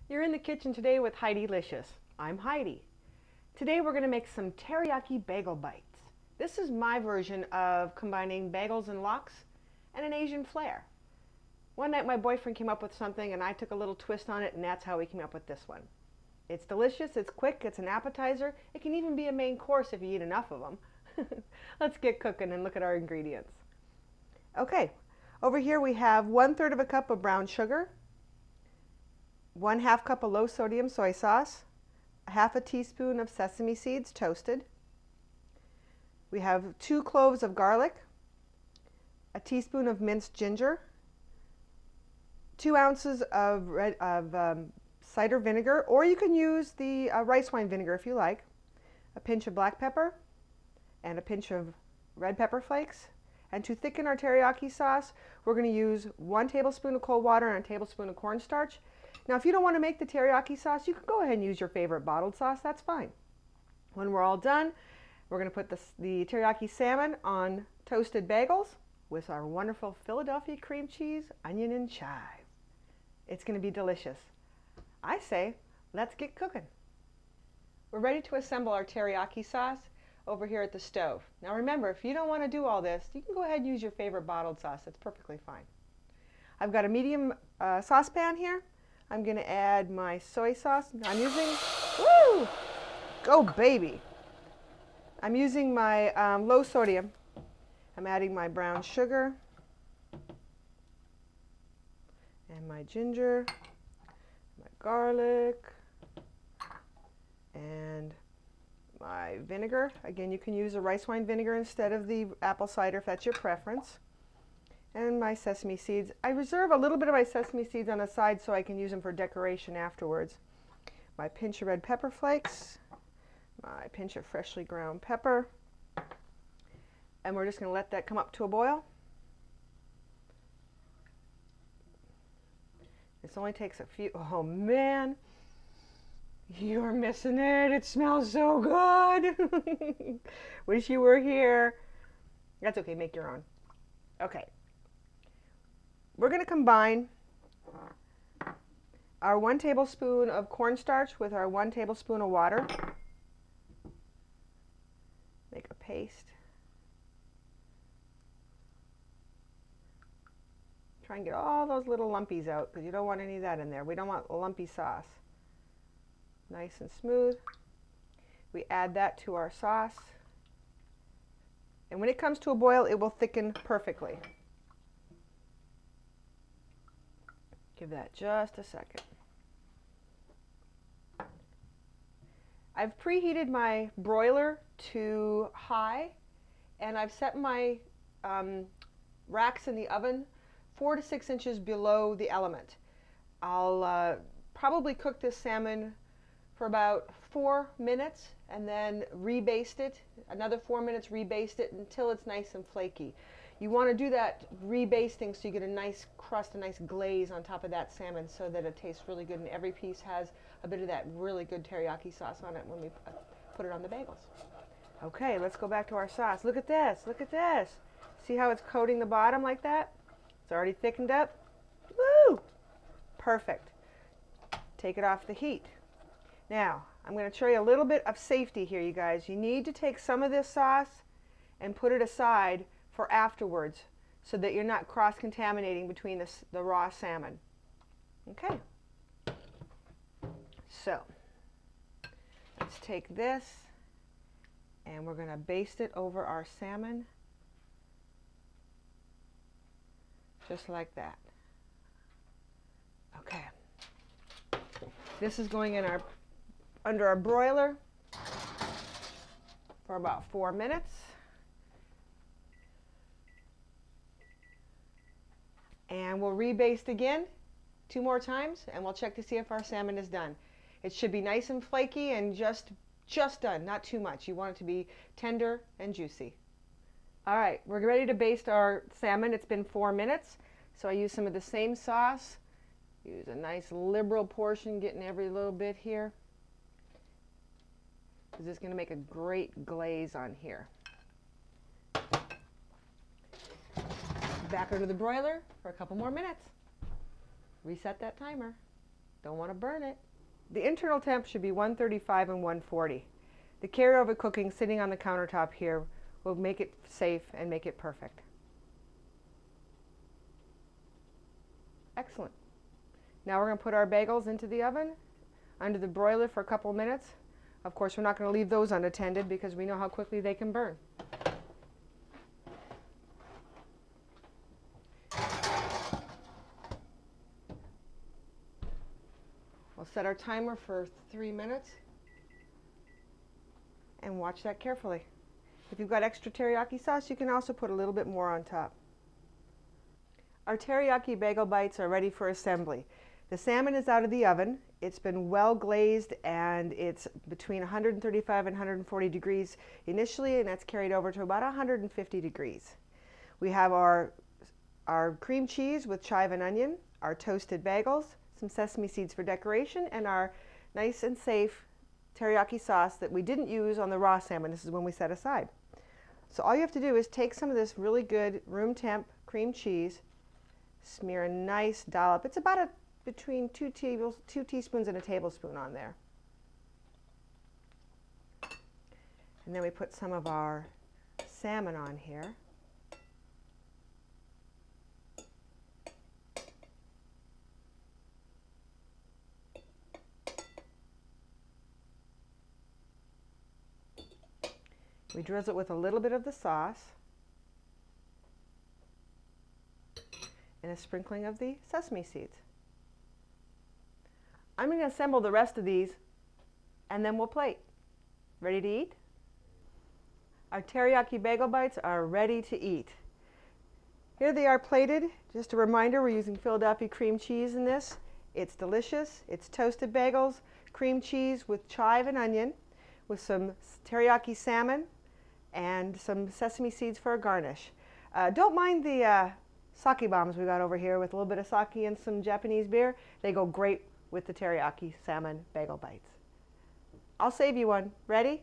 You're in the kitchen today with Heidi-Licious. I'm Heidi. Today we're going to make some teriyaki bagel bites. This is my version of combining bagels and lox and an Asian flair. One night my boyfriend came up with something and I took a little twist on it, and that's how we came up with this one. It's delicious, it's quick, it's an appetizer. It can even be a main course if you eat enough of them. Let's get cooking and look at our ingredients. Okay, over here we have 1/3 of a cup of brown sugar, 1/2 cup of low sodium soy sauce, 1/2 teaspoon of sesame seeds toasted. We have 2 cloves of garlic, a teaspoon of minced ginger, 2 ounces of cider vinegar, or you can use the rice wine vinegar if you like, a pinch of black pepper, and a pinch of red pepper flakes. And to thicken our teriyaki sauce, we're going to use 1 tablespoon of cold water and a tablespoon of cornstarch. Now, if you don't want to make the teriyaki sauce, you can go ahead and use your favorite bottled sauce. That's fine. When we're all done, we're going to put the teriyaki salmon on toasted bagels with our wonderful Philadelphia cream cheese, onion, and chive. It's going to be delicious. I say, let's get cooking. We're ready to assemble our teriyaki sauce over here at the stove. Now remember, if you don't want to do all this, you can go ahead and use your favorite bottled sauce. That's perfectly fine. I've got a medium saucepan here. I'm going to add my soy sauce. I'm using, woo, go baby. I'm using my low sodium. I'm adding my brown sugar and my ginger, my garlic, and my vinegar. Again, you can use a rice wine vinegar instead of the apple cider if that's your preference. And my sesame seeds. I reserve a little bit of my sesame seeds on the side so I can use them for decoration afterwards. My pinch of red pepper flakes, my pinch of freshly ground pepper, and we're just going to let that come up to a boil. This only takes a few. Oh man, you're missing it. It smells so good. Wish you were here. That's okay, make your own. Okay. We're going to combine our 1 tablespoon of cornstarch with our 1 tablespoon of water. Make a paste. Try and get all those little lumpies out because you don't want any of that in there. We don't want lumpy sauce. Nice and smooth. We add that to our sauce. And when it comes to a boil, it will thicken perfectly. Give that just a second. I've preheated my broiler to high, and I've set my racks in the oven 4 to 6 inches below the element. I'll probably cook this salmon for about 4 minutes and then rebaste it. Another 4 minutes, rebaste it until it's nice and flaky. You want to do that rebasting so you get a nice crust, a nice glaze on top of that salmon so that it tastes really good, and every piece has a bit of that really good teriyaki sauce on it when we put it on the bagels. Okay, let's go back to our sauce. Look at this, look at this. See how it's coating the bottom like that? It's already thickened up. Woo! Perfect. Take it off the heat. Now, I'm going to show you a little bit of safety here, you guys. You need to take some of this sauce and put it aside for afterwards so that you're not cross-contaminating between the raw salmon. Okay. So, let's take this and we're going to baste it over our salmon just like that. Okay. This is going in under our broiler for about 4 minutes. And we'll rebaste again 2 more times, and we'll check to see if our salmon is done. It should be nice and flaky and just done, not too much. You want it to be tender and juicy. All right, we're ready to baste our salmon. It's been 4 minutes, so I use some of the same sauce. Use a nice liberal portion, getting every little bit here, because it's going to make a great glaze on here. Back over to the broiler for a couple more minutes. Reset that timer. Don't want to burn it. The internal temp should be 135 and 140. The carryover cooking sitting on the countertop here will make it safe and make it perfect. Excellent. Now we're going to put our bagels into the oven under the broiler for a couple minutes. Of course, we're not going to leave those unattended because we know how quickly they can burn. We'll set our timer for 3 minutes and watch that carefully. If you've got extra teriyaki sauce, you can also put a little bit more on top. Our teriyaki bagel bites are ready for assembly. The salmon is out of the oven. It's been well glazed and it's between 135 and 140 degrees initially, and that's carried over to about 150 degrees. We have our cream cheese with chive and onion, our toasted bagels, some sesame seeds for decoration, and our nice and safe teriyaki sauce that we didn't use on the raw salmon. This is when we set aside. So all you have to do is take some of this really good room temp cream cheese, smear a nice dollop. It's about between 2 teaspoons and a tablespoon on there. And then we put some of our salmon on here. We drizzle it with a little bit of the sauce and a sprinkling of the sesame seeds. I'm going to assemble the rest of these and then we'll plate. Ready to eat? Our teriyaki bagel bites are ready to eat. Here they are plated. Just a reminder, we're using Philadelphia cream cheese in this. It's delicious. It's toasted bagels, cream cheese with chive and onion, with some teriyaki salmon and some sesame seeds for a garnish. Don't mind the sake bombs we got over here with a little bit of sake and some Japanese beer. They go great with the teriyaki salmon bagel bites. I'll save you one. Ready?